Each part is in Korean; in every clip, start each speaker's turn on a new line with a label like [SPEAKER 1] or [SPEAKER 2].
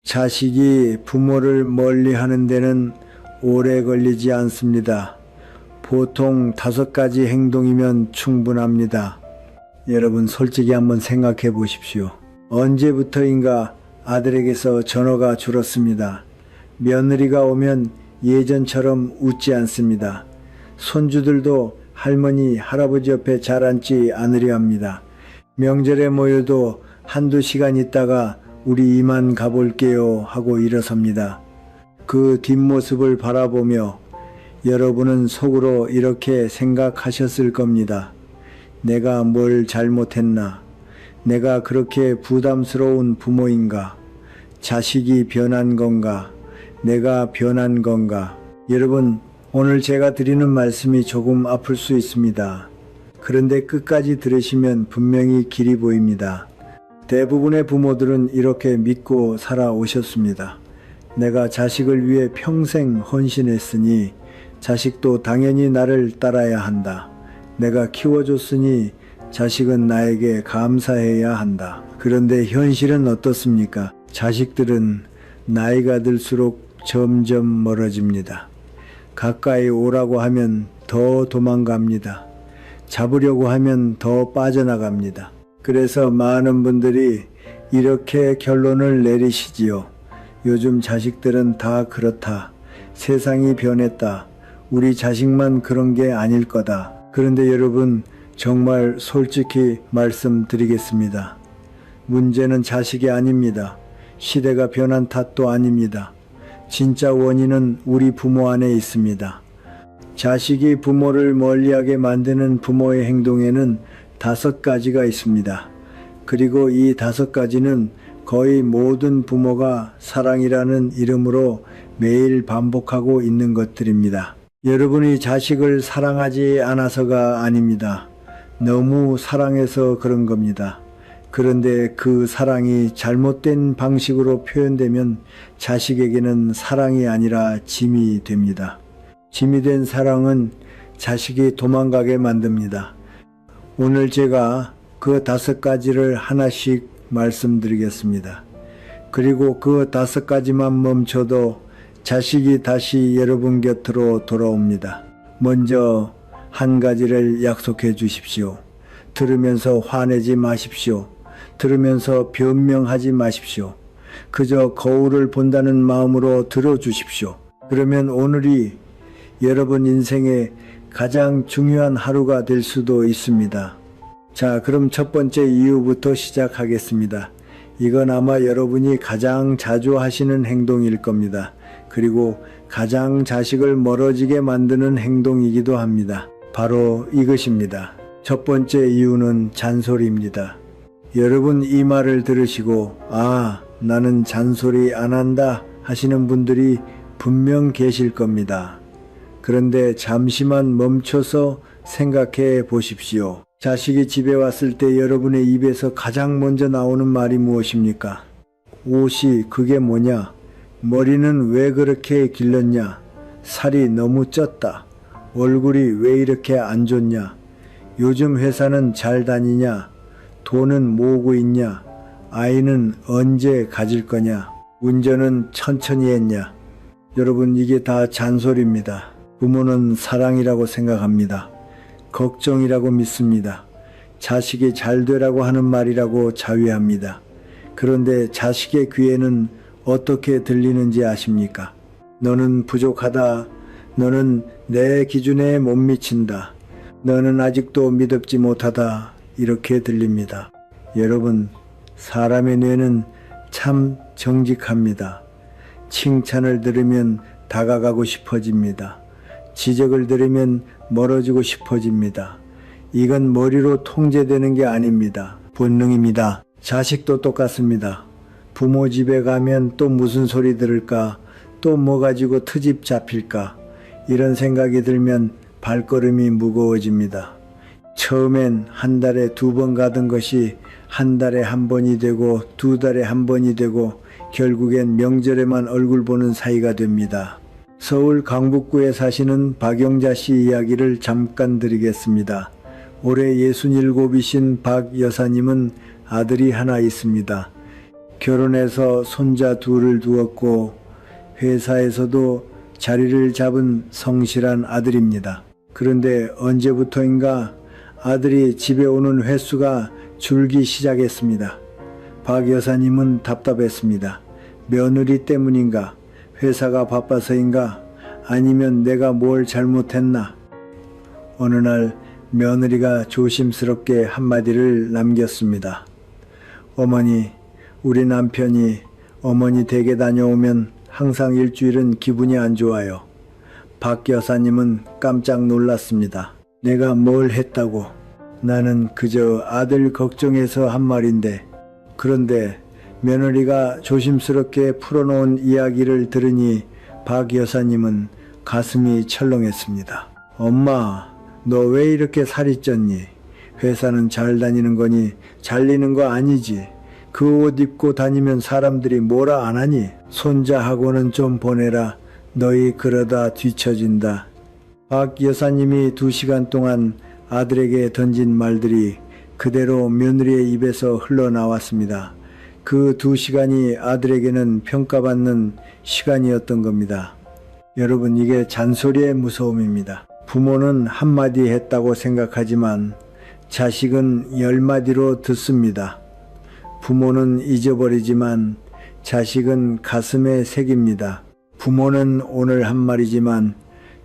[SPEAKER 1] 자식이 부모를 멀리 하는 데는 오래 걸리지 않습니다. 보통 5가지 행동이면 충분합니다. 여러분 솔직히 한번 생각해 보십시오. 언제부터인가 아들에게서 전화가 줄었습니다. 며느리가 오면 예전처럼 웃지 않습니다. 손주들도 할머니, 할아버지 옆에 잘 앉지 않으려 합니다. 명절에 모여도 한두 시간 있다가 우리 이만 가볼게요 하고 일어섭니다. 그 뒷모습을 바라보며 여러분은 속으로 이렇게 생각하셨을 겁니다. 내가 뭘 잘못했나? 내가 그렇게 부담스러운 부모인가? 자식이 변한 건가? 내가 변한 건가? 여러분, 오늘 제가 드리는 말씀이 조금 아플 수 있습니다. 그런데 끝까지 들으시면 분명히 길이 보입니다. 대부분의 부모들은 이렇게 믿고 살아오셨습니다. 내가 자식을 위해 평생 헌신했으니 자식도 당연히 나를 따라야 한다. 내가 키워줬으니 자식은 나에게 감사해야 한다. 그런데 현실은 어떻습니까? 자식들은 나이가 들수록 점점 멀어집니다. 가까이 오라고 하면 더 도망갑니다. 잡으려고 하면 더 빠져나갑니다. 그래서 많은 분들이 이렇게 결론을 내리시지요. 요즘 자식들은 다 그렇다. 세상이 변했다. 우리 자식만 그런 게 아닐 거다. 그런데 여러분, 정말 솔직히 말씀드리겠습니다. 문제는 자식이 아닙니다. 시대가 변한 탓도 아닙니다. 진짜 원인은 우리 부모 안에 있습니다. 자식이 부모를 멀리하게 만드는 부모의 행동에는 5가지가 있습니다. 그리고 이 5가지는 거의 모든 부모가 사랑이라는 이름으로 매일 반복하고 있는 것들입니다. 여러분이 자식을 사랑하지 않아서가 아닙니다. 너무 사랑해서 그런 겁니다. 그런데 그 사랑이 잘못된 방식으로 표현되면 자식에게는 사랑이 아니라 짐이 됩니다. 짐이 된 사랑은 자식이 도망가게 만듭니다. 오늘 제가 그 5가지를 하나씩 말씀드리겠습니다. 그리고 그 5가지만 멈춰도 자식이 다시 여러분 곁으로 돌아옵니다. 먼저 한 가지를 약속해 주십시오. 들으면서 화내지 마십시오. 들으면서 변명하지 마십시오. 그저 거울을 본다는 마음으로 들어주십시오. 그러면 오늘이 여러분 인생의 가장 중요한 하루가 될 수도 있습니다. 자, 그럼 첫 번째 이유부터 시작하겠습니다. 이건 아마 여러분이 가장 자주 하시는 행동일 겁니다. 그리고 가장 자식을 멀어지게 만드는 행동이기도 합니다. 바로 이것입니다. 첫 번째 이유는 잔소리입니다. 여러분 이 말을 들으시고 나는 잔소리 안 한다 하시는 분들이 분명 계실 겁니다. 그런데 잠시만 멈춰서 생각해 보십시오. 자식이 집에 왔을 때 여러분의 입에서 가장 먼저 나오는 말이 무엇입니까? 옷이 그게 뭐냐? 머리는 왜 그렇게 길렀냐? 살이 너무 쪘다. 얼굴이 왜 이렇게 안 좋냐? 요즘 회사는 잘 다니냐? 돈은 모으고 있냐? 아이는 언제 가질 거냐? 운전은 천천히 했냐? 여러분, 이게 다 잔소리입니다. 부모는 사랑이라고 생각합니다. 걱정이라고 믿습니다. 자식이 잘 되라고 하는 말이라고 자위합니다. 그런데 자식의 귀에는 어떻게 들리는지 아십니까? 너는 부족하다. 너는 내 기준에 못 미친다. 너는 아직도 미덥지 못하다. 이렇게 들립니다. 여러분, 사람의 뇌는 참 정직합니다. 칭찬을 들으면 다가가고 싶어집니다. 지적을 들으면 멀어지고 싶어집니다. 이건 머리로 통제되는 게 아닙니다. 본능입니다. 자식도 똑같습니다. 부모 집에 가면 또 무슨 소리 들을까? 또 뭐 가지고 트집 잡힐까? 이런 생각이 들면 발걸음이 무거워집니다. 처음엔 한 달에 2번 가던 것이 한 달에 1번이 되고 2달에 1번이 되고 결국엔 명절에만 얼굴 보는 사이가 됩니다. 서울 강북구에 사시는 박영자 씨 이야기를 잠깐 드리겠습니다. 올해 67이신 박 여사님은 아들이 하나 있습니다. 결혼해서 손자 둘을 두었고 회사에서도 자리를 잡은 성실한 아들입니다. 그런데 언제부터인가 아들이 집에 오는 횟수가 줄기 시작했습니다. 박 여사님은 답답했습니다. 며느리 때문인가? 회사가 바빠서인가? 아니면 내가 뭘 잘못했나? 어느 날 며느리가 조심스럽게 한마디를 남겼습니다. 어머니, 우리 남편이 어머니 댁에 다녀오면 항상 일주일은 기분이 안 좋아요. 박 여사님은 깜짝 놀랐습니다. 내가 뭘 했다고? 나는 그저 아들 걱정해서 한 말인데. 그런데 며느리가 조심스럽게 풀어놓은 이야기를 들으니 박 여사님은 가슴이 철렁했습니다. 엄마, 너 왜 이렇게 살이 쪘니? 회사는 잘 다니는 거니 잘리는 거 아니지? 그 옷 입고 다니면 사람들이 뭐라 안 하니? 손자하고는 좀 보내라. 너희 그러다 뒤처진다. 박 여사님이 2시간 동안 아들에게 던진 말들이 그대로 며느리의 입에서 흘러나왔습니다. 그 2시간이 아들에게는 평가받는 시간이었던 겁니다. 여러분, 이게 잔소리의 무서움입니다. 부모는 한마디 했다고 생각하지만 자식은 10마디로 듣습니다. 부모는 잊어버리지만 자식은 가슴에 새깁니다. 부모는 오늘 한 말이지만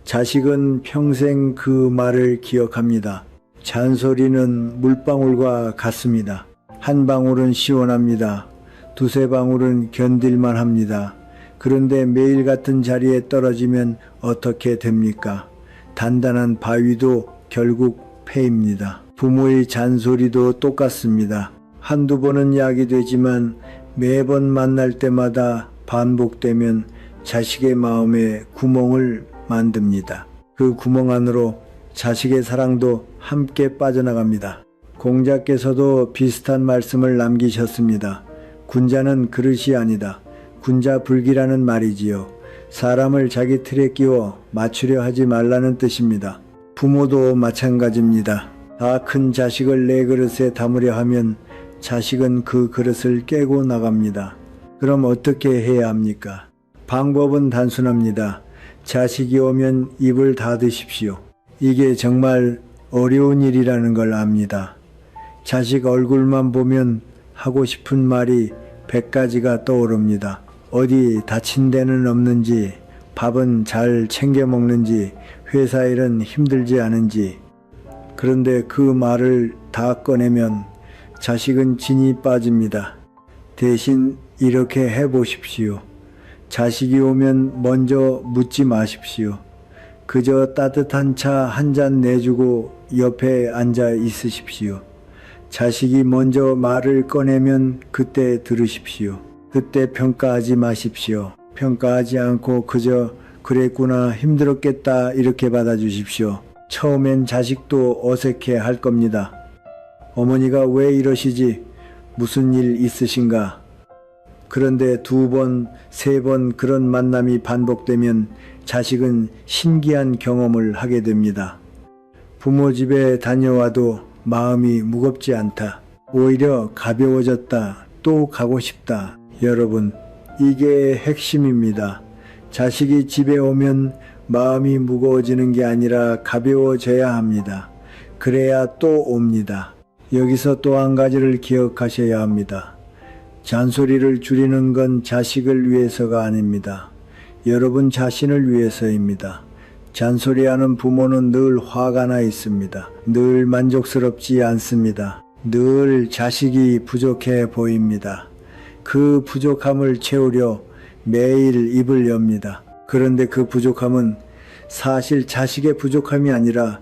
[SPEAKER 1] 자식은 평생 그 말을 기억합니다. 잔소리는 물방울과 같습니다. 한 방울은 시원합니다. 2-3방울은 견딜만 합니다. 그런데 매일 같은 자리에 떨어지면 어떻게 됩니까? 단단한 바위도 결국 패입니다. 부모의 잔소리도 똑같습니다. 한두 번은 약이 되지만 매번 만날 때마다 반복되면 자식의 마음에 구멍을 만듭니다. 그 구멍 안으로 자식의 사랑도 함께 빠져나갑니다. 공자께서도 비슷한 말씀을 남기셨습니다. 군자는 그릇이 아니다. 군자불기라는 말이지요. 사람을 자기 틀에 끼워 맞추려 하지 말라는 뜻입니다. 부모도 마찬가지입니다. 다 큰 자식을 내 그릇에 담으려 하면 자식은 그 그릇을 깨고 나갑니다. 그럼 어떻게 해야 합니까? 방법은 단순합니다. 자식이 오면 입을 닫으십시오. 이게 정말 어려운 일이라는 걸 압니다. 자식 얼굴만 보면 하고 싶은 말이 100가지가 떠오릅니다. 어디 다친 데는 없는지, 밥은 잘 챙겨 먹는지, 회사 일은 힘들지 않은지. 그런데 그 말을 다 꺼내면 자식은 진이 빠집니다. 대신 이렇게 해보십시오. 자식이 오면 먼저 묻지 마십시오. 그저 따뜻한 차 한 잔 내주고 옆에 앉아 있으십시오. 자식이 먼저 말을 꺼내면 그때 들으십시오. 그때 평가하지 마십시오. 평가하지 않고 그저 그랬구나, 힘들었겠다 이렇게 받아주십시오. 처음엔 자식도 어색해 할 겁니다. 어머니가 왜 이러시지? 무슨 일 있으신가? 그런데 2번, 3번 그런 만남이 반복되면 자식은 신기한 경험을 하게 됩니다. 부모 집에 다녀와도 마음이 무겁지 않다. 오히려 가벼워졌다. 또 가고 싶다. 여러분, 이게 핵심입니다. 자식이 집에 오면 마음이 무거워지는 게 아니라 가벼워져야 합니다. 그래야 또 옵니다. 여기서 또 한 가지를 기억하셔야 합니다. 잔소리를 줄이는 건 자식을 위해서가 아닙니다. 여러분 자신을 위해서입니다. 잔소리하는 부모는 늘 화가 나 있습니다. 늘 만족스럽지 않습니다. 늘 자식이 부족해 보입니다. 그 부족함을 채우려 매일 입을 엽니다. 그런데 그 부족함은 사실 자식의 부족함이 아니라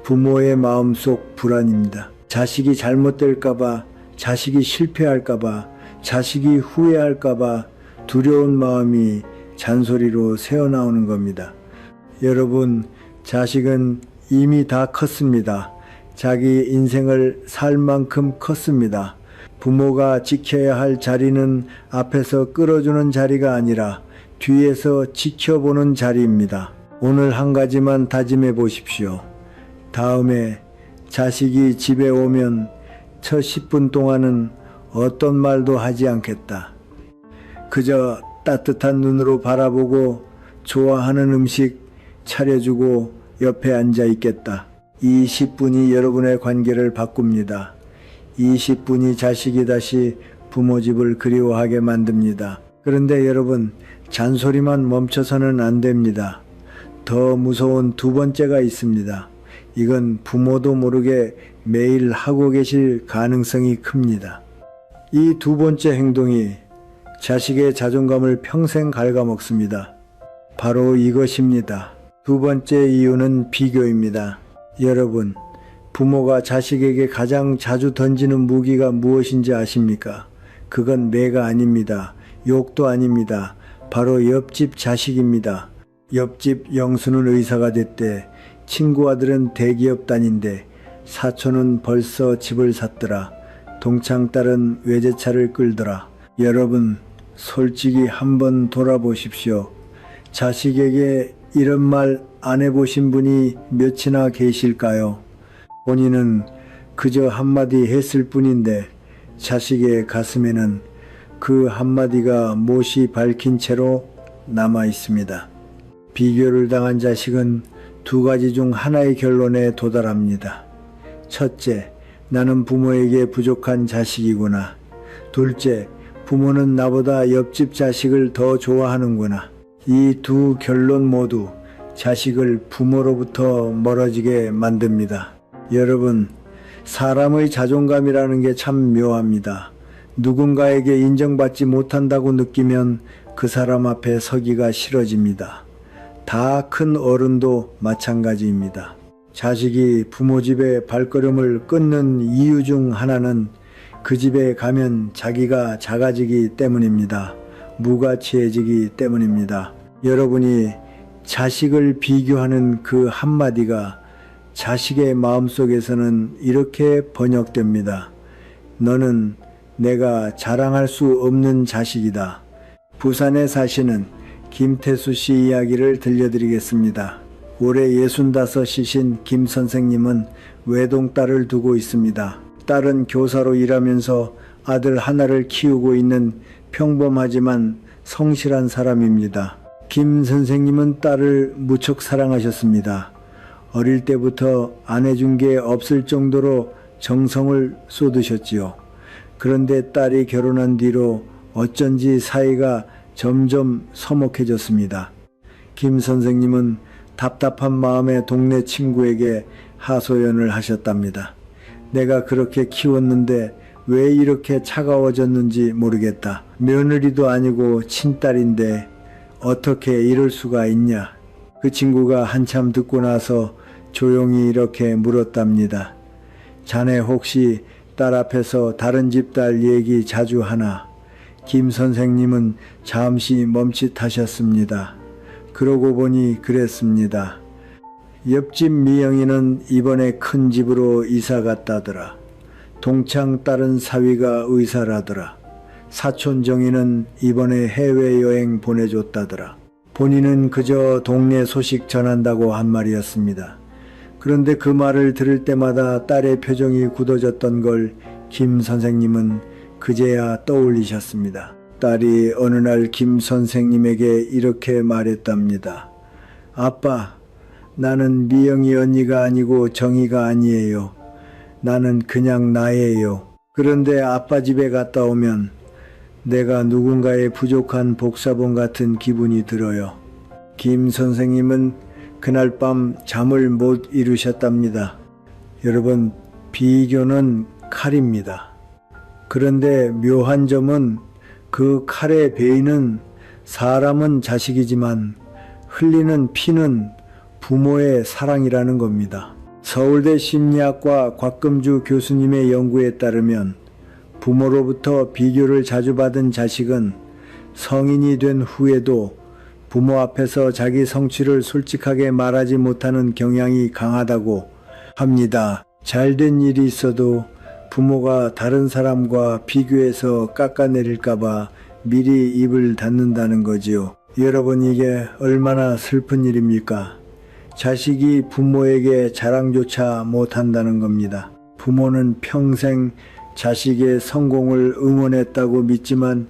[SPEAKER 1] 부모의 마음속 불안입니다. 자식이 잘못될까봐, 자식이 실패할까봐, 자식이 후회할까봐 두려운 마음이 잔소리로 새어나오는 겁니다. 여러분, 자식은 이미 다 컸습니다. 자기 인생을 살 만큼 컸습니다. 부모가 지켜야 할 자리는 앞에서 끌어주는 자리가 아니라 뒤에서 지켜보는 자리입니다. 오늘 한 가지만 다짐해 보십시오. 다음에 자식이 집에 오면 첫 10분 동안은 어떤 말도 하지 않겠다. 그저 따뜻한 눈으로 바라보고 좋아하는 음식 차려주고 옆에 앉아 있겠다. 이 10분이 여러분의 관계를 바꿉니다. 이 10분이 자식이 다시 부모 집을 그리워하게 만듭니다. 그런데 여러분, 잔소리만 멈춰서는 안 됩니다. 더 무서운 두 번째가 있습니다. 이건 부모도 모르게 매일 하고 계실 가능성이 큽니다. 이 두 번째 행동이 자식의 자존감을 평생 갉아먹습니다. 바로 이것입니다. 두 번째 이유는 비교입니다. 여러분, 부모가 자식에게 가장 자주 던지는 무기가 무엇인지 아십니까? 그건 매가 아닙니다. 욕도 아닙니다. 바로 옆집 자식입니다. 옆집 영수는 의사가 됐대. 친구 아들은 대기업 다닌대. 사촌은 벌써 집을 샀더라. 동창 딸은 외제차를 끌더라. 여러분, 솔직히 한번 돌아보십시오. 자식에게 이런 말 안 해보신 분이 몇이나 계실까요? 본인은 그저 한마디 했을 뿐인데 자식의 가슴에는 그 한마디가 못이 박힌 채로 남아 있습니다. 비교를 당한 자식은 두 가지 중 하나의 결론에 도달합니다. 첫째, 나는 부모에게 부족한 자식이구나. 둘째, 부모는 나보다 옆집 자식을 더 좋아하는구나. 이 두 결론 모두 자식을 부모로부터 멀어지게 만듭니다. 여러분, 사람의 자존감이라는 게 참 묘합니다. 누군가에게 인정받지 못한다고 느끼면 그 사람 앞에 서기가 싫어집니다. 다 큰 어른도 마찬가지입니다. 자식이 부모 집에 발걸음을 끊는 이유 중 하나는 그 집에 가면 자기가 작아지기 때문입니다. 무가치해지기 때문입니다. 여러분이 자식을 비교하는 그 한마디가 자식의 마음속에서는 이렇게 번역됩니다. 너는 내가 자랑할 수 없는 자식이다. 부산에 사시는 김태수 씨 이야기를 들려드리겠습니다. 올해 65이신 김 선생님은 외동딸을 두고 있습니다. 딸은 교사로 일하면서 아들 하나를 키우고 있는 평범하지만 성실한 사람입니다. 김 선생님은 딸을 무척 사랑하셨습니다. 어릴 때부터 안 해준 게 없을 정도로 정성을 쏟으셨지요. 그런데 딸이 결혼한 뒤로 어쩐지 사이가 점점 서먹해졌습니다. 김 선생님은 답답한 마음에 동네 친구에게 하소연을 하셨답니다. 내가 그렇게 키웠는데 왜 이렇게 차가워졌는지 모르겠다. 며느리도 아니고 친딸인데 어떻게 이럴 수가 있냐. 그 친구가 한참 듣고 나서 조용히 이렇게 물었답니다. 자네 혹시 딸 앞에서 다른 집 딸 얘기 자주 하나? 김 선생님은 잠시 멈칫하셨습니다. 그러고 보니 그랬습니다. 옆집 미영이는 이번에 큰 집으로 이사 갔다더라. 동창 딸은 사위가 의사라더라. 사촌 정이는 이번에 해외여행 보내줬다더라. 본인은 그저 동네 소식 전한다고 한 말이었습니다. 그런데 그 말을 들을 때마다 딸의 표정이 굳어졌던 걸 김 선생님은 그제야 떠올리셨습니다. 딸이 어느 날 김 선생님에게 이렇게 말했답니다. 아빠, 나는 미영이 언니가 아니고 정이가 아니에요. 나는 그냥 나예요. 그런데 아빠 집에 갔다 오면 내가 누군가의 부족한 복사본 같은 기분이 들어요. 김 선생님은 그날 밤 잠을 못 이루셨답니다. 여러분, 비교는 칼입니다. 그런데 묘한 점은 그 칼의 베이는 사람은 자식이지만 흘리는 피는 부모의 사랑이라는 겁니다. 서울대 심리학과 곽금주 교수님의 연구에 따르면 부모로부터 비교를 자주 받은 자식은 성인이 된 후에도 부모 앞에서 자기 성취를 솔직하게 말하지 못하는 경향이 강하다고 합니다. 잘된 일이 있어도 부모가 다른 사람과 비교해서 깎아내릴까봐 미리 입을 닫는다는 거지요. 여러분, 이게 얼마나 슬픈 일입니까? 자식이 부모에게 자랑조차 못한다는 겁니다. 부모는 평생 자식의 성공을 응원했다고 믿지만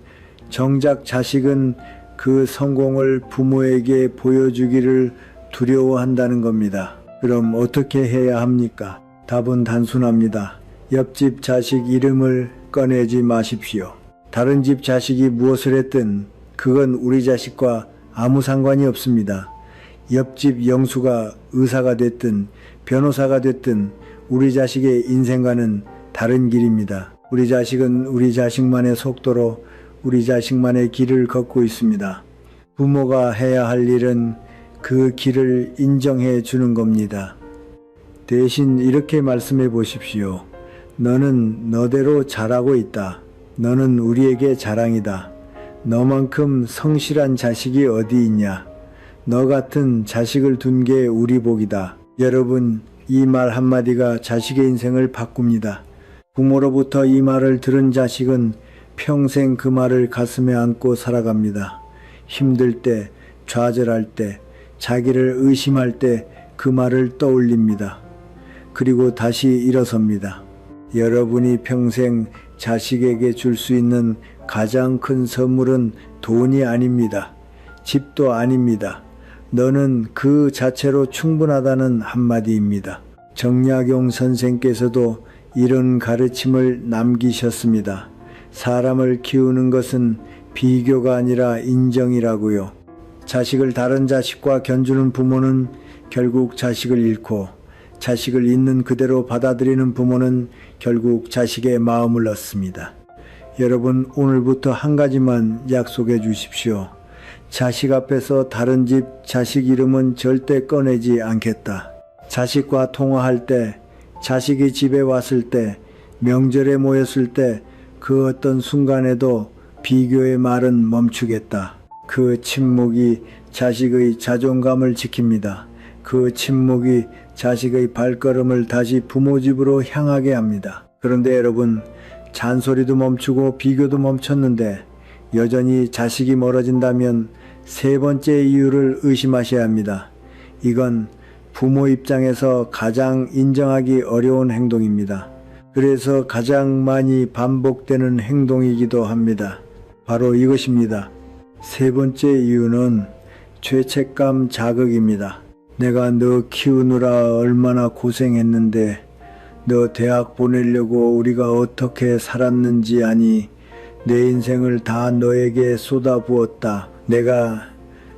[SPEAKER 1] 정작 자식은 그 성공을 부모에게 보여주기를 두려워한다는 겁니다. 그럼 어떻게 해야 합니까? 답은 단순합니다. 옆집 자식 이름을 꺼내지 마십시오. 다른 집 자식이 무엇을 했든 그건 우리 자식과 아무 상관이 없습니다. 옆집 영수가 의사가 됐든 변호사가 됐든 우리 자식의 인생과는 다른 길입니다. 우리 자식은 우리 자식만의 속도로 우리 자식만의 길을 걷고 있습니다. 부모가 해야 할 일은 그 길을 인정해 주는 겁니다. 대신 이렇게 말씀해 보십시오. 너는 너대로 잘하고 있다. 너는 우리에게 자랑이다. 너만큼 성실한 자식이 어디 있냐. 너 같은 자식을 둔 게 우리 복이다. 여러분, 이 말 한마디가 자식의 인생을 바꿉니다. 부모로부터 이 말을 들은 자식은 평생 그 말을 가슴에 안고 살아갑니다. 힘들 때, 좌절할 때, 자기를 의심할 때 그 말을 떠올립니다. 그리고 다시 일어섭니다. 여러분이 평생 자식에게 줄 수 있는 가장 큰 선물은 돈이 아닙니다. 집도 아닙니다. 너는 그 자체로 충분하다는 한마디입니다. 정약용 선생께서도 이런 가르침을 남기셨습니다. 사람을 키우는 것은 비교가 아니라 인정이라고요. 자식을 다른 자식과 견주는 부모는 결국 자식을 잃고, 자식을 있는 그대로 받아들이는 부모는 결국 자식의 마음을 얻습니다. 여러분, 오늘부터 한 가지만 약속해 주십시오. 자식 앞에서 다른 집 자식 이름은 절대 꺼내지 않겠다. 자식과 통화할 때, 자식이 집에 왔을 때, 명절에 모였을 때 그 어떤 순간에도 비교의 말은 멈추겠다. 그 침묵이 자식의 자존감을 지킵니다. 그 침묵이 자식의 발걸음을 다시 부모 집으로 향하게 합니다. 그런데 여러분, 잔소리도 멈추고 비교도 멈췄는데 여전히 자식이 멀어진다면 세 번째 이유를 의심하셔야 합니다. 이건 부모 입장에서 가장 인정하기 어려운 행동입니다. 그래서 가장 많이 반복되는 행동이기도 합니다. 바로 이것입니다. 세 번째 이유는 죄책감 자극입니다. 내가 너 키우느라 얼마나 고생했는데 너 대학 보내려고 우리가 어떻게 살았는지 아니. 내 인생을 다 너에게 쏟아부었다. 내가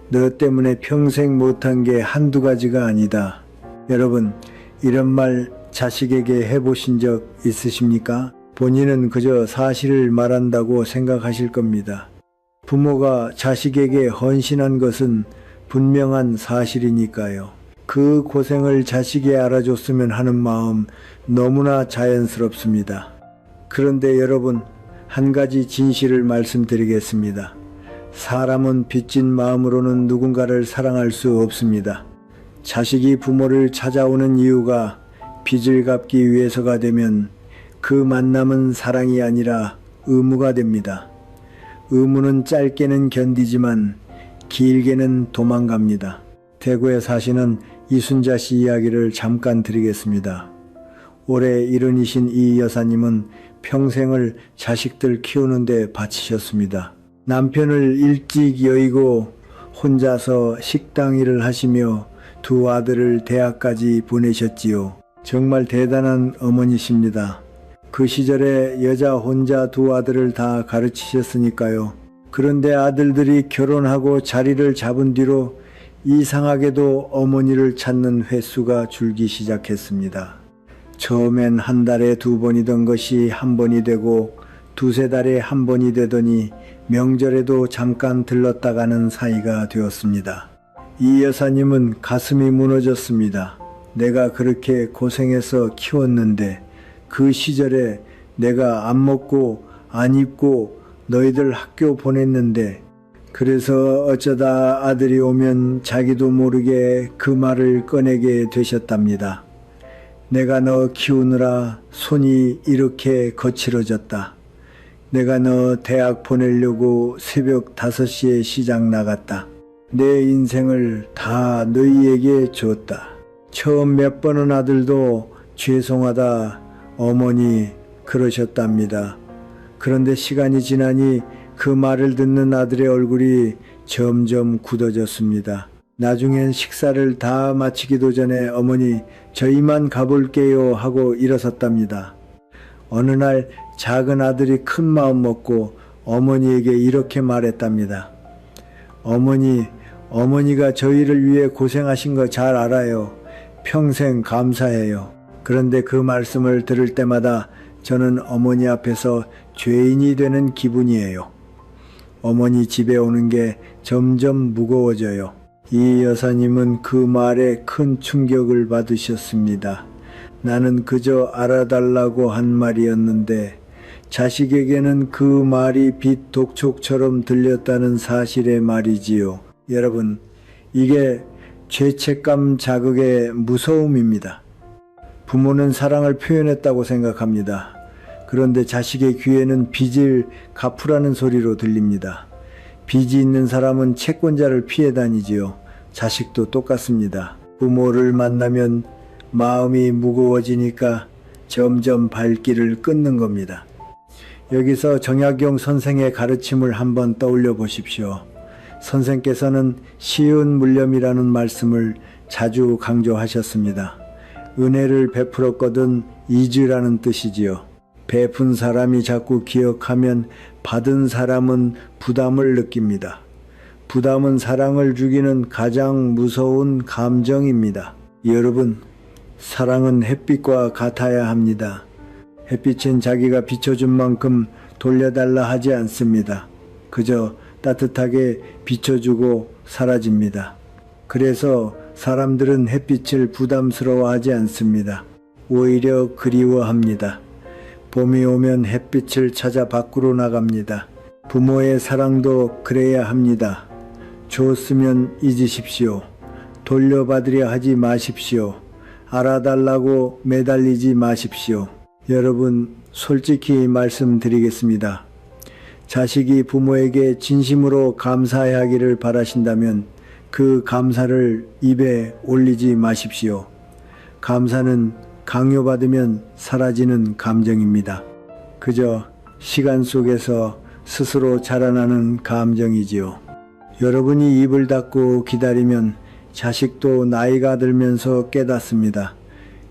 [SPEAKER 1] 너 때문에 평생 못한 게 한두 가지가 아니다. 여러분, 이런 말 자식에게 해보신 적 있으십니까? 본인은 그저 사실을 말한다고 생각하실 겁니다. 부모가 자식에게 헌신한 것은 분명한 사실이니까요. 그 고생을 자식이 알아줬으면 하는 마음 너무나 자연스럽습니다. 그런데 여러분, 한 가지 진실을 말씀드리겠습니다. 사람은 빚진 마음으로는 누군가를 사랑할 수 없습니다. 자식이 부모를 찾아오는 이유가 빚을 갚기 위해서가 되면 그 만남은 사랑이 아니라 의무가 됩니다. 의무는 짧게는 견디지만 길게는 도망갑니다. 대구에 사시는 이순자 씨 이야기를 잠깐 드리겠습니다. 올해 70이신 이 여사님은 평생을 자식들 키우는 데 바치셨습니다. 남편을 일찍 여의고 혼자서 식당 일을 하시며 두 아들을 대학까지 보내셨지요. 정말 대단한 어머니십니다. 그 시절에 여자 혼자 두 아들을 다 가르치셨으니까요. 그런데 아들들이 결혼하고 자리를 잡은 뒤로 이상하게도 어머니를 찾는 횟수가 줄기 시작했습니다. 처음엔 한 달에 2번이던 것이 1번이 되고 두세 달에 1번이 되더니 명절에도 잠깐 들렀다 가는 사이가 되었습니다. 이 여사님은 가슴이 무너졌습니다. 내가 그렇게 고생해서 키웠는데 그 시절에 내가 안 먹고 안 입고 너희들 학교 보냈는데, 그래서 어쩌다 아들이 오면 자기도 모르게 그 말을 꺼내게 되셨답니다. 내가 너 키우느라 손이 이렇게 거칠어졌다. 내가 너 대학 보내려고 새벽 5시에 시장 나갔다. 내 인생을 다 너희에게 줬다. 처음 몇 번은 아들도 죄송하다 어머니 그러셨답니다. 그런데 시간이 지나니 그 말을 듣는 아들의 얼굴이 점점 굳어졌습니다. 나중엔 식사를 다 마치기도 전에 어머니 저희만 가볼게요 하고 일어섰답니다. 어느 날 작은 아들이 큰 마음 먹고 어머니에게 이렇게 말했답니다. 어머니가 저희를 위해 고생하신 거 잘 알아요. 평생 감사해요. 그런데 그 말씀을 들을 때마다 저는 어머니 앞에서 죄인이 되는 기분이에요. 어머니 집에 오는 게 점점 무거워져요. 이 여사님은 그 말에 큰 충격을 받으셨습니다. 나는 그저 알아달라고 한 말이었는데 자식에게는 그 말이 빛 독촉처럼 들렸다는 사실에 말이지요. 여러분, 이게 죄책감 자극의 무서움입니다. 부모는 사랑을 표현했다고 생각합니다. 그런데 자식의 귀에는 빚을 갚으라는 소리로 들립니다. 빚이 있는 사람은 채권자를 피해 다니지요. 자식도 똑같습니다. 부모를 만나면 마음이 무거워지니까 점점 발길을 끊는 겁니다. 여기서 정약용 선생의 가르침을 한번 떠올려 보십시오. 선생께서는 시은 물념이라는 말씀을 자주 강조하셨습니다. 은혜를 베풀었거든 잊으라는 뜻이지요. 베푼 사람이 자꾸 기억하면 받은 사람은 부담을 느낍니다. 부담은 사랑을 죽이는 가장 무서운 감정입니다. 여러분, 사랑은 햇빛과 같아야 합니다. 햇빛은 자기가 비춰준 만큼 돌려달라 하지 않습니다. 그저 따뜻하게 비춰주고 사라집니다. 그래서 사람들은 햇빛을 부담스러워하지 않습니다. 오히려 그리워합니다. 봄이 오면 햇빛을 찾아 밖으로 나갑니다. 부모의 사랑도 그래야 합니다. 줬으면 잊으십시오. 돌려받으려 하지 마십시오. 알아달라고 매달리지 마십시오. 여러분, 솔직히 말씀드리겠습니다. 자식이 부모에게 진심으로 감사하기를 바라신다면 그 감사를 입에 올리지 마십시오. 감사는 강요받으면 사라지는 감정입니다. 그저 시간 속에서 스스로 자라나는 감정이지요. 여러분이 입을 닫고 기다리면 자식도 나이가 들면서 깨닫습니다.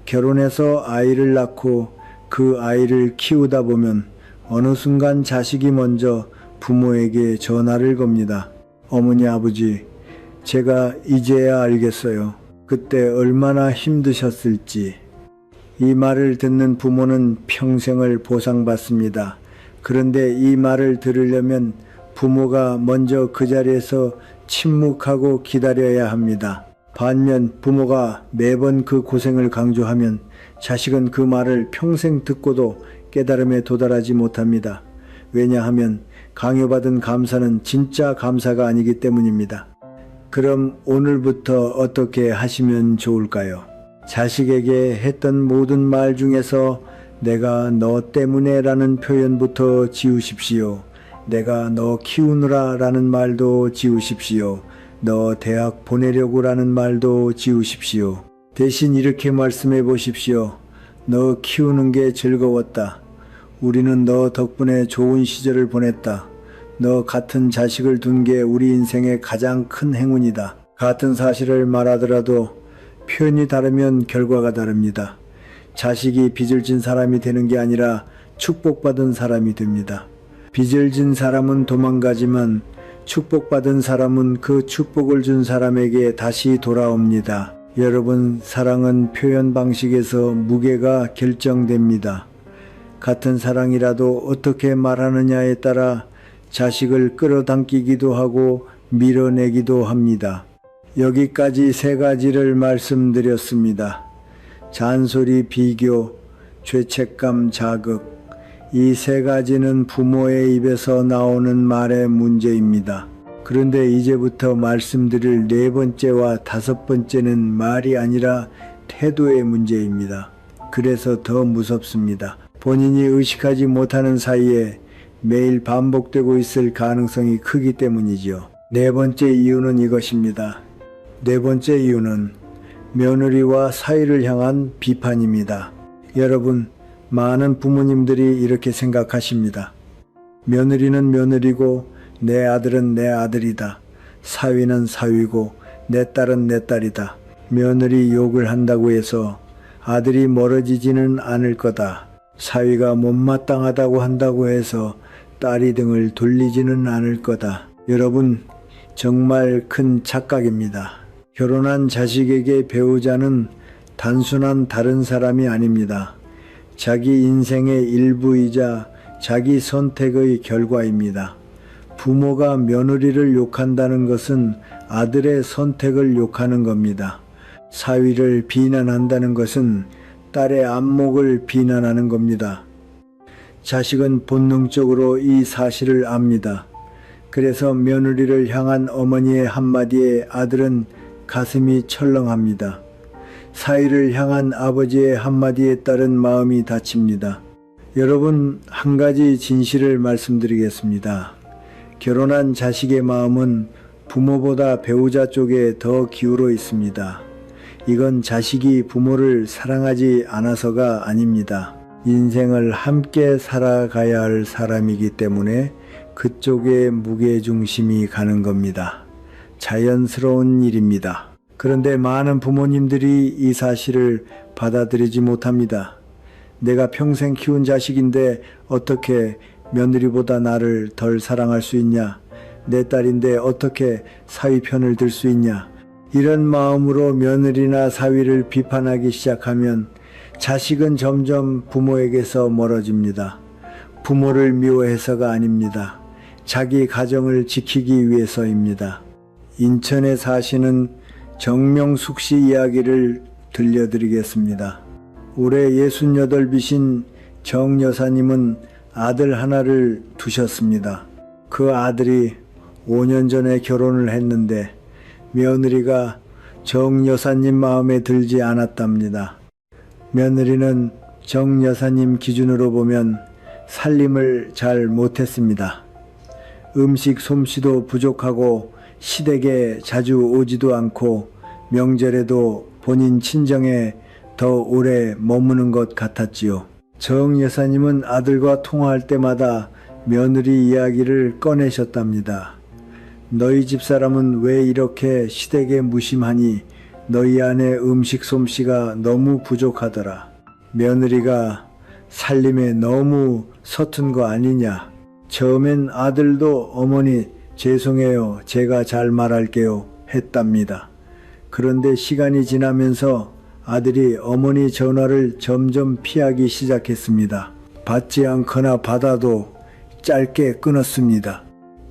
[SPEAKER 1] 결혼해서 아이를 낳고 그 아이를 키우다 보면 어느 순간 자식이 먼저 부모에게 전화를 겁니다. 어머니, 아버지, 제가 이제야 알겠어요. 그때 얼마나 힘드셨을지. 이 말을 듣는 부모는 평생을 보상받습니다. 그런데 이 말을 들으려면 부모가 먼저 그 자리에서 침묵하고 기다려야 합니다. 반면 부모가 매번 그 고생을 강조하면 자식은 그 말을 평생 듣고도 깨달음에 도달하지 못합니다. 왜냐하면 강요받은 감사는 진짜 감사가 아니기 때문입니다. 그럼 오늘부터 어떻게 하시면 좋을까요? 자식에게 했던 모든 말 중에서 내가 너 때문에 라는 표현부터 지우십시오. 내가 너 키우느라 라는 말도 지우십시오. 너 대학 보내려고 라는 말도 지우십시오. 대신 이렇게 말씀해 보십시오. 너 키우는 게 즐거웠다. 우리는 너 덕분에 좋은 시절을 보냈다. 너 같은 자식을 둔 게 우리 인생의 가장 큰 행운이다. 같은 사실을 말하더라도 표현이 다르면 결과가 다릅니다. 자식이 빚을 진 사람이 되는 게 아니라 축복받은 사람이 됩니다. 빚을 진 사람은 도망가지만 축복받은 사람은 그 축복을 준 사람에게 다시 돌아옵니다. 여러분, 사랑은 표현 방식에서 무게가 결정됩니다. 같은 사랑이라도 어떻게 말하느냐에 따라 자식을 끌어당기기도 하고 밀어내기도 합니다. 여기까지 3가지를 말씀드렸습니다. 잔소리, 비교, 죄책감, 자극. 이 3가지는 부모의 입에서 나오는 말의 문제입니다. 그런데 이제부터 말씀드릴 4번째와 5번째는 말이 아니라 태도의 문제입니다. 그래서 더 무섭습니다. 본인이 의식하지 못하는 사이에 매일 반복되고 있을 가능성이 크기 때문이죠. 4번째 이유는 이것입니다. 4번째 이유는 며느리와 사위를 향한 비판입니다. 여러분, 많은 부모님들이 이렇게 생각하십니다. 며느리는 며느리고 내 아들은 내 아들이다. 사위는 사위고 내 딸은 내 딸이다. 며느리 욕을 한다고 해서 아들이 멀어지지는 않을 거다. 사위가 못마땅하다고 한다고 해서 딸이 등을 돌리지는 않을 거다. 여러분, 정말 큰 착각입니다. 결혼한 자식에게 배우자는 단순한 다른 사람이 아닙니다. 자기 인생의 일부이자 자기 선택의 결과입니다. 부모가 며느리를 욕한다는 것은 아들의 선택을 욕하는 겁니다. 사위를 비난한다는 것은 딸의 안목을 비난하는 겁니다. 자식은 본능적으로 이 사실을 압니다. 그래서 며느리를 향한 어머니의 한마디에 아들은 가슴이 철렁합니다. 사위를 향한 아버지의 한마디에 따른 마음이 다칩니다. 여러분, 한 가지 진실을 말씀드리겠습니다. 결혼한 자식의 마음은 부모보다 배우자 쪽에 더 기울어 있습니다. 이건 자식이 부모를 사랑하지 않아서가 아닙니다. 인생을 함께 살아가야 할 사람이기 때문에 그쪽에 무게중심이 가는 겁니다. 자연스러운 일입니다. 그런데 많은 부모님들이 이 사실을 받아들이지 못합니다. 내가 평생 키운 자식인데 어떻게 며느리보다 나를 덜 사랑할 수 있냐? 내 딸인데 어떻게 사위 편을 들 수 있냐? 이런 마음으로 며느리나 사위를 비판하기 시작하면 자식은 점점 부모에게서 멀어집니다. 부모를 미워해서가 아닙니다. 자기 가정을 지키기 위해서입니다. 인천에 사시는 정명숙 씨 이야기를 들려드리겠습니다. 올해 68이신 정 여사님은 아들 하나를 두셨습니다. 그 아들이 5년 전에 결혼을 했는데 며느리가 정 여사님 마음에 들지 않았답니다. 며느리는 정 여사님 기준으로 보면 살림을 잘 못했습니다. 음식 솜씨도 부족하고 시댁에 자주 오지도 않고 명절에도 본인 친정에 더 오래 머무는 것 같았지요. 정 여사님은 아들과 통화할 때마다 며느리 이야기를 꺼내셨답니다. 너희 집사람은 왜 이렇게 시댁에 무심하니? 너희 아내 음식 솜씨가 너무 부족하더라. 며느리가 살림에 너무 서툰 거 아니냐? 처음엔 아들도 어머니 죄송해요. 제가 잘 말할게요. 했답니다. 그런데 시간이 지나면서 아들이 어머니 전화를 점점 피하기 시작했습니다. 받지 않거나 받아도 짧게 끊었습니다.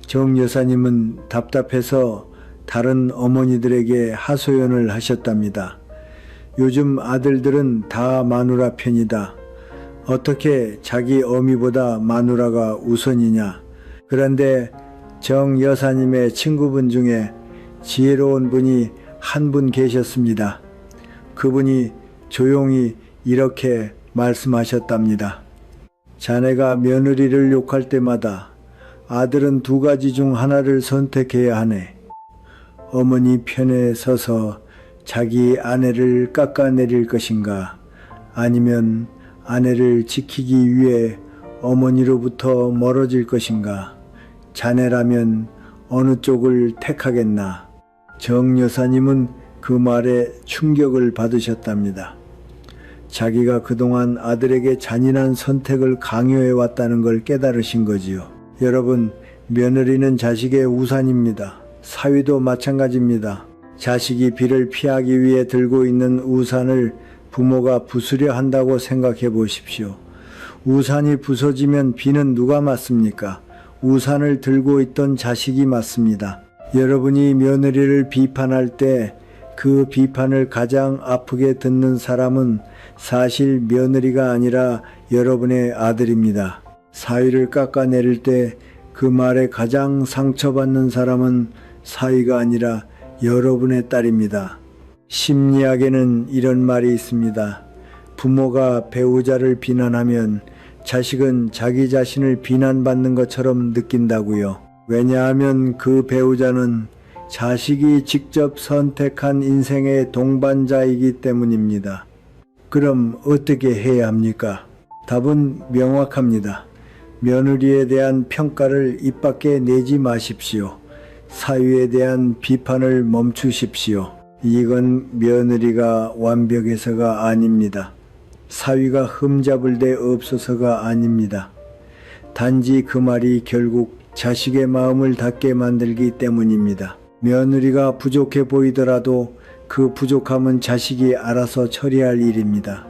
[SPEAKER 1] 정 여사님은 답답해서 다른 어머니들에게 하소연을 하셨답니다. 요즘 아들들은 다 마누라 편이다. 어떻게 자기 어미보다 마누라가 우선이냐. 그런데 정 여사님의 친구분 중에 지혜로운 분이 한 분 계셨습니다. 그분이 조용히 이렇게 말씀하셨답니다. 자네가 며느리를 욕할 때마다 아들은 두 가지 중 하나를 선택해야 하네. 어머니 편에 서서 자기 아내를 깎아내릴 것인가, 아니면 아내를 지키기 위해 어머니로부터 멀어질 것인가. 자네라면 어느 쪽을 택하겠나. 정 여사님은 그 말에 충격을 받으셨답니다. 자기가 그동안 아들에게 잔인한 선택을 강요해 왔다는 걸 깨달으신 거지요. 여러분, 며느리는 자식의 우산입니다. 사위도 마찬가지입니다. 자식이 비를 피하기 위해 들고 있는 우산을 부모가 부수려 한다고 생각해 보십시오. 우산이 부서지면 비는 누가 맞습니까? 우산을 들고 있던 자식이 맞습니다. 여러분이 며느리를 비판할 때 그 비판을 가장 아프게 듣는 사람은 사실 며느리가 아니라 여러분의 아들입니다. 사위를 깎아내릴 때 그 말에 가장 상처받는 사람은 사위가 아니라 여러분의 딸입니다. 심리학에는 이런 말이 있습니다. 부모가 배우자를 비난하면 자식은 자기 자신을 비난받는 것처럼 느낀다고요. 왜냐하면 그 배우자는 자식이 직접 선택한 인생의 동반자이기 때문입니다. 그럼 어떻게 해야 합니까? 답은 명확합니다. 며느리에 대한 평가를 입 밖에 내지 마십시오. 사위에 대한 비판을 멈추십시오. 이건 며느리가 완벽해서가 아닙니다. 사위가 흠잡을 데 없어서가 아닙니다. 단지 그 말이 결국 자식의 마음을 닫게 만들기 때문입니다. 며느리가 부족해 보이더라도 그 부족함은 자식이 알아서 처리할 일입니다.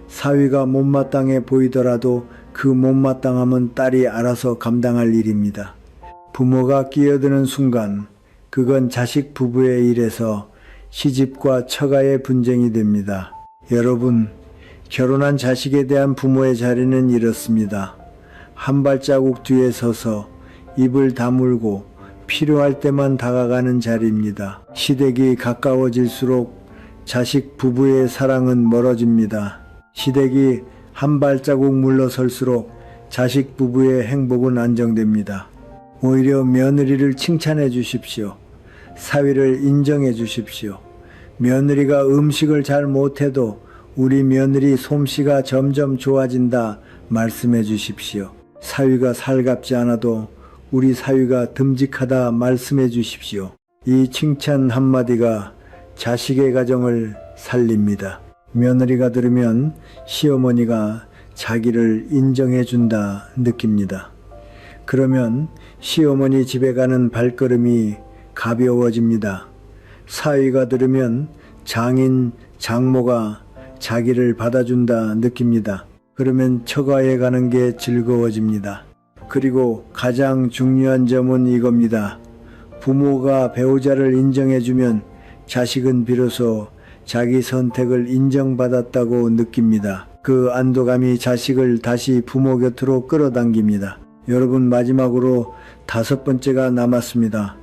[SPEAKER 1] 사위가 못마땅해 보이더라도 그 못마땅함은 딸이 알아서 감당할 일입니다. 부모가 끼어드는 순간 그건 자식 부부의 일에서 시집과 처가의 분쟁이 됩니다. 여러분, 결혼한 자식에 대한 부모의 자리는 이렇습니다. 한 발자국 뒤에 서서 입을 다물고 필요할 때만 다가가는 자리입니다. 시댁이 가까워질수록 자식 부부의 사랑은 멀어집니다. 시댁이 한 발자국 물러설수록 자식 부부의 행복은 안정됩니다. 오히려 며느리를 칭찬해 주십시오. 사위를 인정해 주십시오. 며느리가 음식을 잘 못해도 우리 며느리 솜씨가 점점 좋아진다 말씀해 주십시오. 사위가 살갑지 않아도 우리 사위가 듬직하다 말씀해 주십시오. 이 칭찬 한마디가 자식의 가정을 살립니다. 며느리가 들으면 시어머니가 자기를 인정해 준다 느낍니다. 그러면 시어머니 집에 가는 발걸음이 가벼워집니다. 사위가 들으면 장인, 장모가 자기를 받아준다 느낍니다. 그러면 처가에 가는 게 즐거워집니다. 그리고 가장 중요한 점은 이겁니다. 부모가 배우자를 인정해주면 자식은 비로소 자기 선택을 인정받았다고 느낍니다. 그 안도감이 자식을 다시 부모 곁으로 끌어당깁니다. 여러분, 마지막으로 5번째가 남았습니다.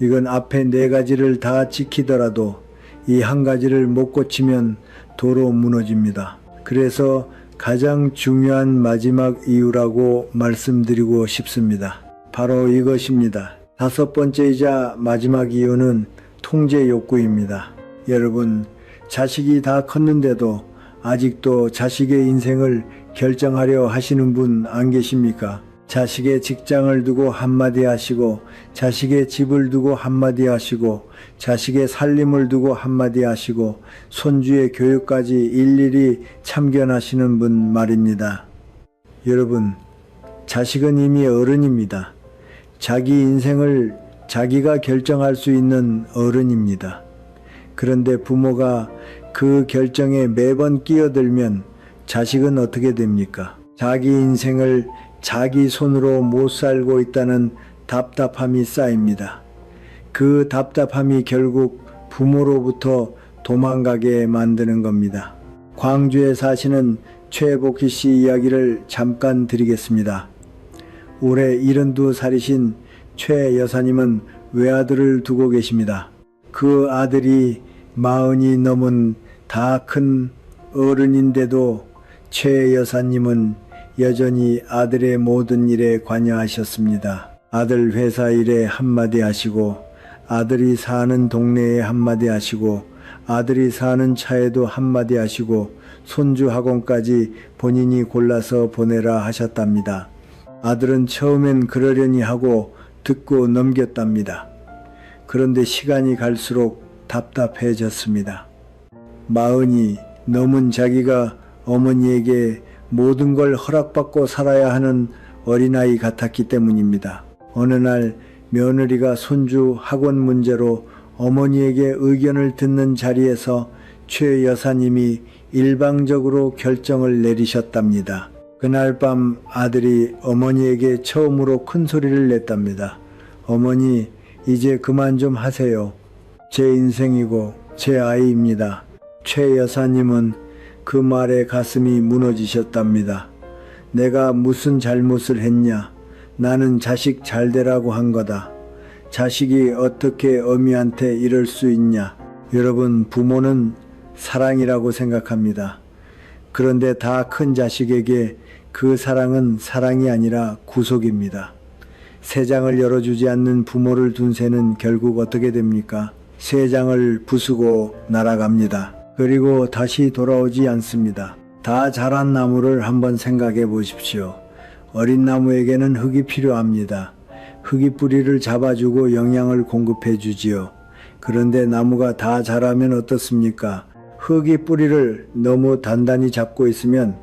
[SPEAKER 1] 이건 앞에 4가지를 다 지키더라도 이 한 가지를 못 고치면 도로 무너집니다. 그래서 가장 중요한 마지막 이유라고 말씀드리고 싶습니다. 바로 이것입니다. 5번째이자 마지막 이유는 통제 욕구입니다. 여러분, 자식이 다 컸는데도 아직도 자식의 인생을 결정하려 하시는 분 안 계십니까? 자식의 직장을 두고 한마디 하시고, 자식의 집을 두고 한마디 하시고, 자식의 살림을 두고 한마디 하시고, 손주의 교육까지 일일이 참견하시는 분 말입니다. 여러분, 자식은 이미 어른입니다. 자기 인생을 자기가 결정할 수 있는 어른입니다. 그런데 부모가 그 결정에 매번 끼어들면 자식은 어떻게 됩니까? 자기 인생을 자기 손으로 못 살고 있다는 답답함이 쌓입니다. 그 답답함이 결국 부모로부터 도망가게 만드는 겁니다. 광주에 사시는 최복희 씨 이야기를 잠깐 드리겠습니다. 올해 72살이신 최 여사님은 외아들을 두고 계십니다. 그 아들이 40이 넘은 다 큰 어른인데도 최 여사님은 여전히 아들의 모든 일에 관여하셨습니다. 아들 회사 일에 한마디 하시고, 아들이 사는 동네에 한마디 하시고, 아들이 사는 차에도 한마디 하시고, 손주 학원까지 본인이 골라서 보내라 하셨답니다. 아들은 처음엔 그러려니 하고 듣고 넘겼답니다. 그런데 시간이 갈수록 답답해졌습니다. 40이 넘은 자기가 어머니에게 모든 걸 허락받고 살아야 하는 어린아이 같았기 때문입니다. 어느 날 며느리가 손주 학원 문제로 어머니에게 의견을 듣는 자리에서 최 여사님이 일방적으로 결정을 내리셨답니다. 그날 밤 아들이 어머니에게 처음으로 큰 소리를 냈답니다. 어머니, 이제 그만 좀 하세요. 제 인생이고 제 아이입니다. 최 여사님은 그 말에 가슴이 무너지셨답니다. 내가 무슨 잘못을 했냐? 나는 자식 잘 되라고 한 거다. 자식이 어떻게 어미한테 이럴 수 있냐? 여러분, 부모는 사랑이라고 생각합니다. 그런데 다 큰 자식에게 그 사랑은 사랑이 아니라 구속입니다. 새 장을 열어주지 않는 부모를 둔 새는 결국 어떻게 됩니까? 새 장을 부수고 날아갑니다. 그리고 다시 돌아오지 않습니다. 다 자란 나무를 한번 생각해 보십시오. 어린 나무에게는 흙이 필요합니다. 흙이 뿌리를 잡아주고 영양을 공급해 주지요. 그런데 나무가 다 자라면 어떻습니까? 흙이 뿌리를 너무 단단히 잡고 있으면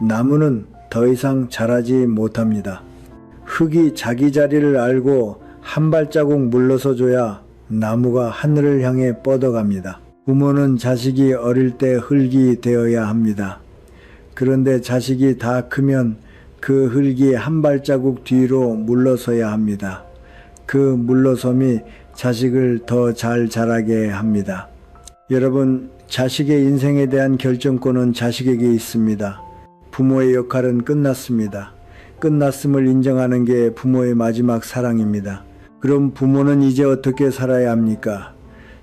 [SPEAKER 1] 나무는 더 이상 자라지 못합니다. 흙이 자기 자리를 알고 한 발자국 물러서 줘야 나무가 하늘을 향해 뻗어갑니다. 부모는 자식이 어릴 때 흙이 되어야 합니다. 그런데 자식이 다 크면 그 흙이 한 발자국 뒤로 물러서야 합니다. 그 물러섬이 자식을 더 잘 자라게 합니다. 여러분, 자식의 인생에 대한 결정권은 자식에게 있습니다. 부모의 역할은 끝났습니다. 끝났음을 인정하는 게 부모의 마지막 사랑입니다. 그럼 부모는 이제 어떻게 살아야 합니까?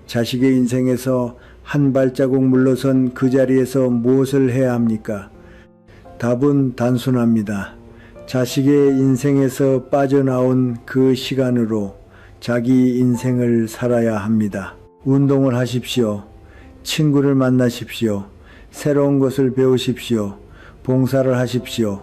[SPEAKER 1] 자식의 인생에서 한 발자국 물러선 그 자리에서 무엇을 해야 합니까? 답은 단순합니다. 자식의 인생에서 빠져나온 그 시간으로 자기 인생을 살아야 합니다. 운동을 하십시오. 친구를 만나십시오. 새로운 것을 배우십시오. 봉사를 하십시오.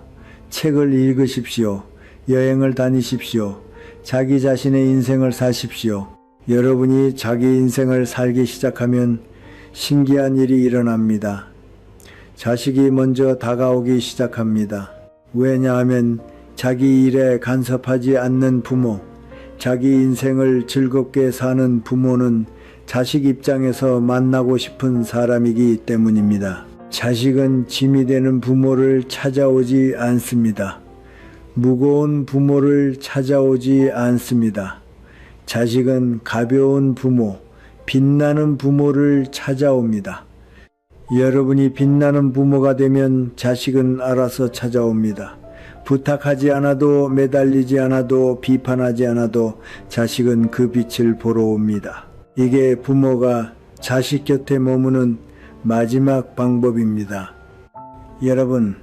[SPEAKER 1] 책을 읽으십시오. 여행을 다니십시오. 자기 자신의 인생을 사십시오. 여러분이 자기 인생을 살기 시작하면 신기한 일이 일어납니다. 자식이 먼저 다가오기 시작합니다. 왜냐하면 자기 일에 간섭하지 않는 부모, 자기 인생을 즐겁게 사는 부모는 자식 입장에서 만나고 싶은 사람이기 때문입니다. 자식은 짐이 되는 부모를 찾아오지 않습니다. 무거운 부모를 찾아오지 않습니다. 자식은 가벼운 부모, 빛나는 부모를 찾아옵니다. 여러분이 빛나는 부모가 되면 자식은 알아서 찾아옵니다. 부탁하지 않아도, 매달리지 않아도, 비판하지 않아도 자식은 그 빛을 보러 옵니다. 이게 부모가 자식 곁에 머무는 마지막 방법입니다. 여러분,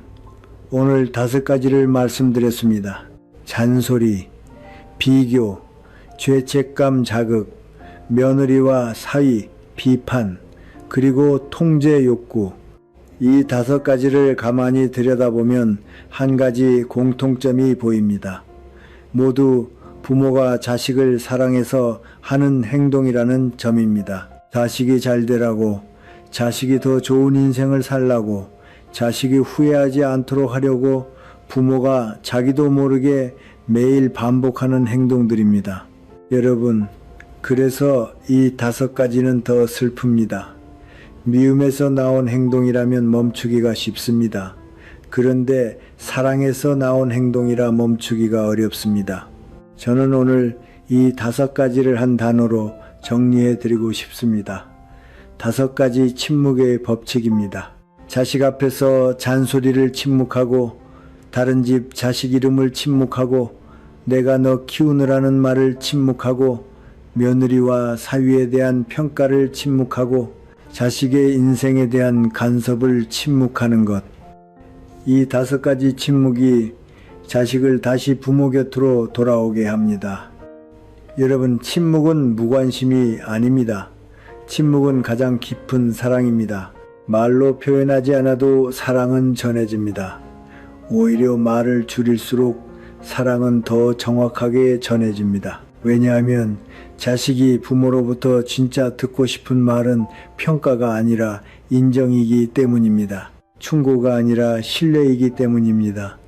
[SPEAKER 1] 오늘 5가지를 말씀드렸습니다. 잔소리, 비교, 죄책감 자극, 며느리와 사위, 비판, 그리고 통제 욕구. 이 5가지를 가만히 들여다보면 한 가지 공통점이 보입니다. 모두 부모가 자식을 사랑해서 하는 행동이라는 점입니다. 자식이 잘 되라고, 자식이 더 좋은 인생을 살라고, 자식이 후회하지 않도록 하려고 부모가 자기도 모르게 매일 반복하는 행동들입니다. 여러분, 그래서 이 5가지는 더 슬픕니다. 미움에서 나온 행동이라면 멈추기가 쉽습니다. 그런데 사랑에서 나온 행동이라 멈추기가 어렵습니다. 저는 오늘 이 5가지를 한 단어로 정리해 드리고 싶습니다. 5가지 침묵의 법칙입니다. 자식 앞에서 잔소리를 침묵하고, 다른 집 자식 이름을 침묵하고, 내가 너 키우느라는 말을 침묵하고, 며느리와 사위에 대한 평가를 침묵하고, 자식의 인생에 대한 간섭을 침묵하는 것. 이 5가지 침묵이 자식을 다시 부모 곁으로 돌아오게 합니다. 여러분, 침묵은 무관심이 아닙니다. 침묵은 가장 깊은 사랑입니다. 말로 표현하지 않아도 사랑은 전해집니다. 오히려 말을 줄일수록 사랑은 더 정확하게 전해집니다. 왜냐하면 자식이 부모로부터 진짜 듣고 싶은 말은 평가가 아니라 인정이기 때문입니다. 충고가 아니라 신뢰이기 때문입니다.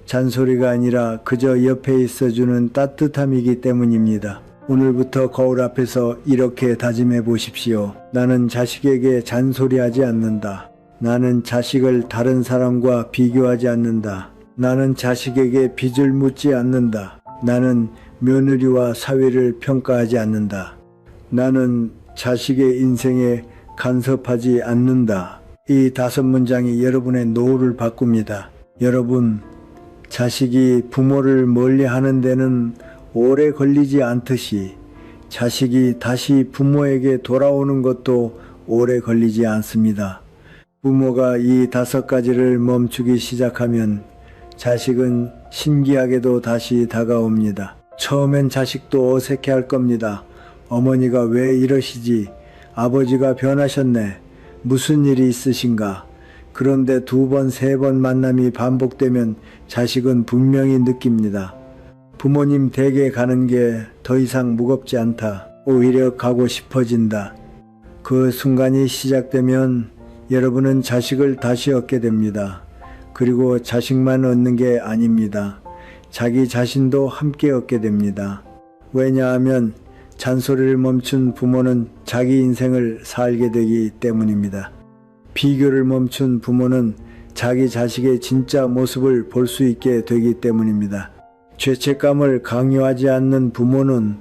[SPEAKER 1] 잔소리가 아니라 그저 옆에 있어주는 따뜻함이기 때문입니다. 오늘부터 거울 앞에서 이렇게 다짐해 보십시오. 나는 자식에게 잔소리하지 않는다. 나는 자식을 다른 사람과 비교하지 않는다. 나는 자식에게 빚을 묻지 않는다. 나는 며느리와 사위를 평가하지 않는다. 나는 자식의 인생에 간섭하지 않는다. 이 5문장이 여러분의 노후를 바꿉니다. 여러분, 자식이 부모를 멀리하는 데는 오래 걸리지 않듯이 자식이 다시 부모에게 돌아오는 것도 오래 걸리지 않습니다. 부모가 이 5가지를 멈추기 시작하면 자식은 신기하게도 다시 다가옵니다. 처음엔 자식도 어색해할 겁니다. 어머니가 왜 이러시지? 아버지가 변하셨네. 무슨 일이 있으신가? 그런데 2번, 3번 만남이 반복되면 자식은 분명히 느낍니다. 부모님 댁에 가는 게 더 이상 무겁지 않다. 오히려 가고 싶어진다. 그 순간이 시작되면 여러분은 자식을 다시 얻게 됩니다. 그리고 자식만 얻는 게 아닙니다. 자기 자신도 함께 얻게 됩니다. 왜냐하면 잔소리를 멈춘 부모는 자기 인생을 살게 되기 때문입니다. 비교를 멈춘 부모는 자기 자식의 진짜 모습을 볼 수 있게 되기 때문입니다. 죄책감을 강요하지 않는 부모는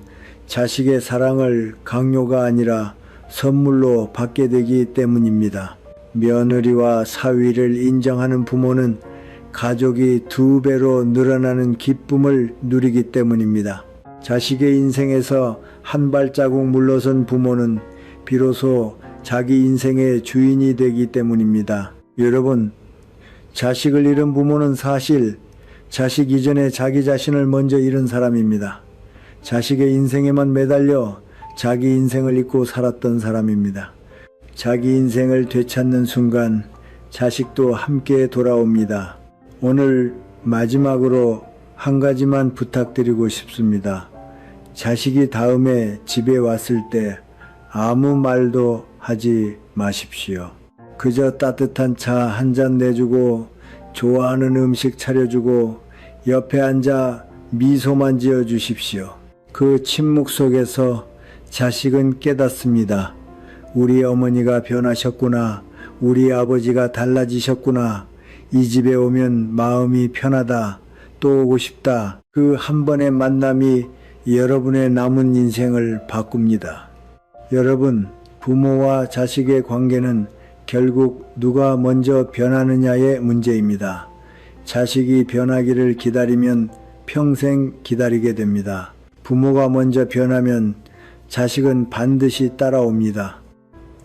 [SPEAKER 1] 자식의 사랑을 강요가 아니라 선물로 받게 되기 때문입니다. 며느리와 사위를 인정하는 부모는 가족이 2배로 늘어나는 기쁨을 누리기 때문입니다. 자식의 인생에서 한 발자국 물러선 부모는 비로소 자기 인생의 주인이 되기 때문입니다. 여러분, 자식을 잃은 부모는 사실 자식 이전에 자기 자신을 먼저 잃은 사람입니다. 자식의 인생에만 매달려 자기 인생을 잊고 살았던 사람입니다. 자기 인생을 되찾는 순간 자식도 함께 돌아옵니다. 오늘 마지막으로 한 가지만 부탁드리고 싶습니다. 자식이 다음에 집에 왔을 때 아무 말도 하지 마십시오. 그저 따뜻한 차 한 잔 내주고 좋아하는 음식 차려주고 옆에 앉아 미소만 지어 주십시오. 그 침묵 속에서 자식은 깨닫습니다. 우리 어머니가 변하셨구나. 우리 아버지가 달라지셨구나. 이 집에 오면 마음이 편하다. 또 오고 싶다. 그 한 번의 만남이 여러분의 남은 인생을 바꿉니다. 여러분, 부모와 자식의 관계는 결국 누가 먼저 변하느냐의 문제입니다. 자식이 변하기를 기다리면 평생 기다리게 됩니다. 부모가 먼저 변하면 자식은 반드시 따라옵니다.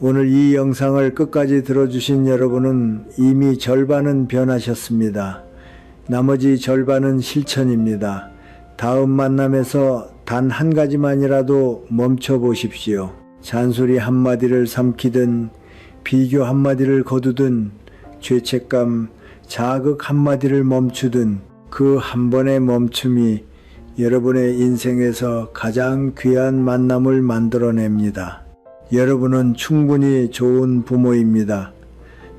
[SPEAKER 1] 오늘 이 영상을 끝까지 들어주신 여러분은 이미 절반은 변하셨습니다. 나머지 절반은 실천입니다. 다음 만남에서 단 한 가지만이라도 멈춰 보십시오. 잔소리 한마디를 삼키든 비교 한마디를 거두든 죄책감, 자극 한마디를 멈추든 그 한 번의 멈춤이 여러분의 인생에서 가장 귀한 만남을 만들어냅니다. 여러분은 충분히 좋은 부모입니다.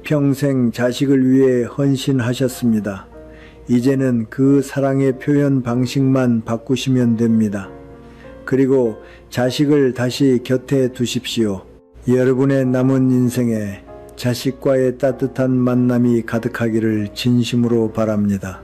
[SPEAKER 1] 평생 자식을 위해 헌신하셨습니다. 이제는 그 사랑의 표현 방식만 바꾸시면 됩니다. 그리고 자식을 다시 곁에 두십시오. 여러분의 남은 인생에 자식과의 따뜻한 만남이 가득하기를 진심으로 바랍니다.